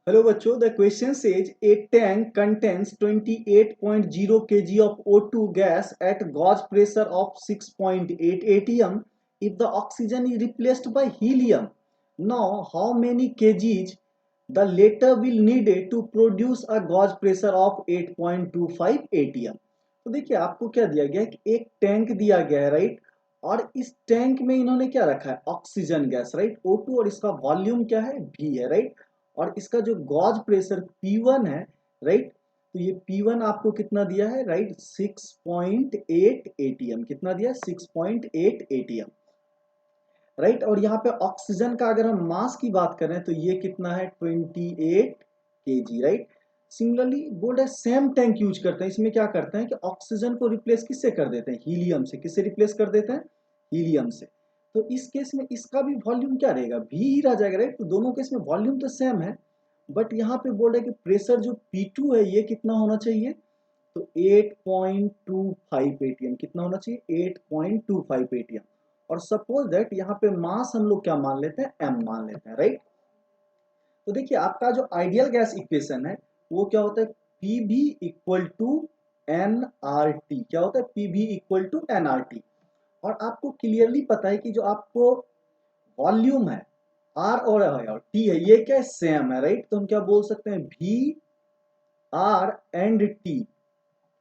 Hello बच्चों, the question says a tank contains 28.0 kg of O2 gas at gauge pressure of 6.8 atm if the oxygen is replaced by helium. Now, how many kgs the latter will need to produce a gauge pressure of 8.25 atm? तो देखिए आपको क्या दिया गया है कि एक tank दिया गया है, राइट। और इस टैंक में इन्होंने क्या रखा है, ऑक्सीजन गैस, राइट, O2, और इसका वॉल्यूम क्या है, V है, राइट। और इसका जो गॉज प्रेशर P1 है, राइट, तो ये P1 आपको कितना दिया है, राइट, 6.8 atm। कितना दिया है, 6.8 atm, राइट। और यहाँ पे ऑक्सीजन का अगर हम मास की बात करें तो ये कितना है, 28 kg, राइट। सिमिलरली बोल्ड है सेम टैंक यूज करते हैं, इसमें क्या करते हैं कि ऑक्सीजन को रिप्लेस किससे कर देते हैं, हीलियम से। किससे रिप्लेस कर देते हैं, हीलियम से। तो इस केस में इसका भी वॉल्यूम क्या रहेगा, भी ही रह जाएगा, राइट। तो दोनों केस में वॉल्यूम तो सेम है, बट यहाँ पे बोल रहे हैं कि प्रेशर जो P2 है ये कितना होना चाहिए, तो 8.25 atm। कितना होना चाहिए, 8.25 atm। और सपोज दैट यहाँ पे मास हम लोग क्या मान लेते हैं, m मान लेते हैं, राइट। तो देखिए आपका जो आइडियल गैस इक्वेशन है वो क्या होता है, Pv इक्वल टू nRT। क्या होता है, Pv इक्वल टू nRT। और आपको क्लियरली पता है कि जो आपको वॉल्यूम है R और T है, ये क्या सेम है, राइट। तो हम क्या बोल सकते हैं, V R and T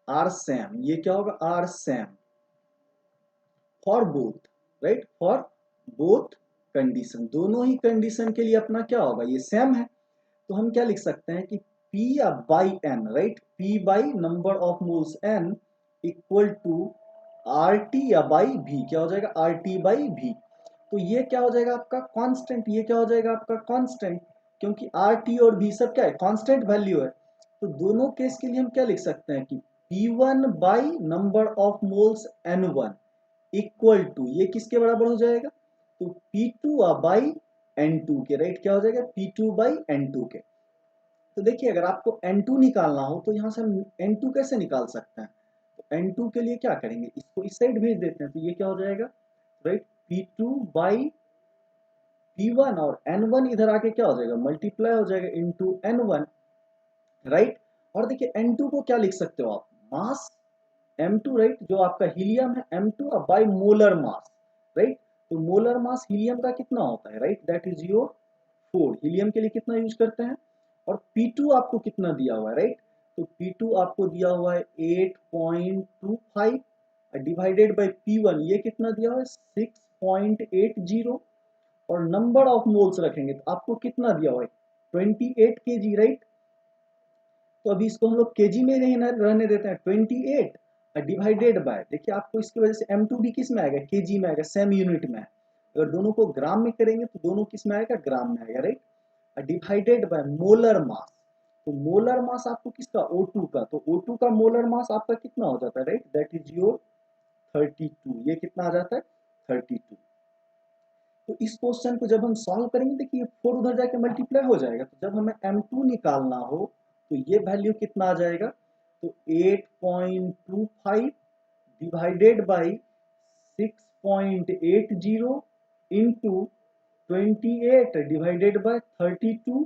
are same. ये क्या होगा, are same for both, right, for both condition. दोनों ही कंडीशन के लिए अपना क्या होगा, ये सेम है। तो हम क्या लिख सकते हैं कि P by N, right, P by number of moles N equal to R T या बाई V। क्या हो जाएगा, आर टी बाई V। तो ये क्या हो जाएगा आपका कांस्टेंट, ये क्या हो जाएगा आपका कांस्टेंट, क्योंकि आर टी और V सब क्या है, कांस्टेंट वैल्यू है। तो दोनों केस के लिए हम क्या लिख सकते हैं कि P1 by number of moles N1 equal to, ये किसके बराबर हो जाएगा, तो P2 बाई N2 के, राइट। क्या हो जाएगा, P2 बाई N2 के। तो देखिए अगर आपको N2 निकालना हो तो यहां से हम N2 कैसे निकाल सकते हैं, तो N2 के लिए क्या करेंगे, इसको इस साइड भेज देते हैं। तो ये क्या हो जाएगा, राइट, P2 बाई P1, और N1 इधर आके क्या हो जाएगा, मल्टीप्लाई हो जाएगा इंटू N1, राइट। और देखिए N2 को क्या लिख सकते हो आप, मास M2, राइट, जो आपका हीलियम है M2 by molar mass, right. तो मोलर मास हीलियम का कितना होता है, right, that is your 4। Helium के लिए कितना यूज करते हैं। और P2 आपको कितना दिया हुआ है, राइट, तो P2 आपको दिया हुआ है 8.25 डिवाइडेड बाई P1, ये कितना दिया हुआ है 6.80। और नंबर ऑफ मोल्स रखेंगे तो आपको कितना दिया हुआ है 28 kg, राइट। तो अभी इसको हम लोग केजी में रहने देते हैं, 28 डिवाइडेड बाय, देखिए आपको इसकी वजह से M2 भी किस में आएगा, केजी में आएगा, सेम यूनिट में है। अगर दोनों को ग्राम में करेंगे तो दोनों किस में आएगा, ग्राम में आएगा, right. Divided by molar mass, तो मोलर मास आपको किसका, O2 का, तो O2 का मोलर मास आपका कितना हो जाता है, राइट, दैट इज योर 32। ये कितना आ जाता है, 32। तो इस क्वेश्चन को जब हम सॉल्व करेंगे, देखिए 4 उधर जाके मल्टीप्लाई हो जाएगा। तो जब हमें M2 निकालना हो तो ये वैल्यू कितना आ जाएगा, तो 8.25 divided by 6.80 into 28 divided by 32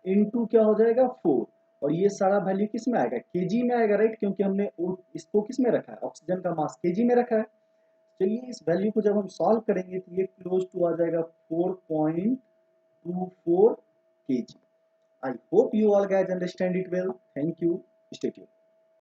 into क्या हो जाएगा 4। और ये सारा वैल्यू किस में आएगा, केजी में आएगा, राइट, क्योंकि हमने इसको किस में रखा है, ऑक्सीजन का मास केजी में रखा है। चलिए इस वैल्यू को जब हम सॉल्व करेंगे तो ये क्लोज टू आ जाएगा 4.24 kg। I hope you all guys understand it well. Thank you, stay tuned.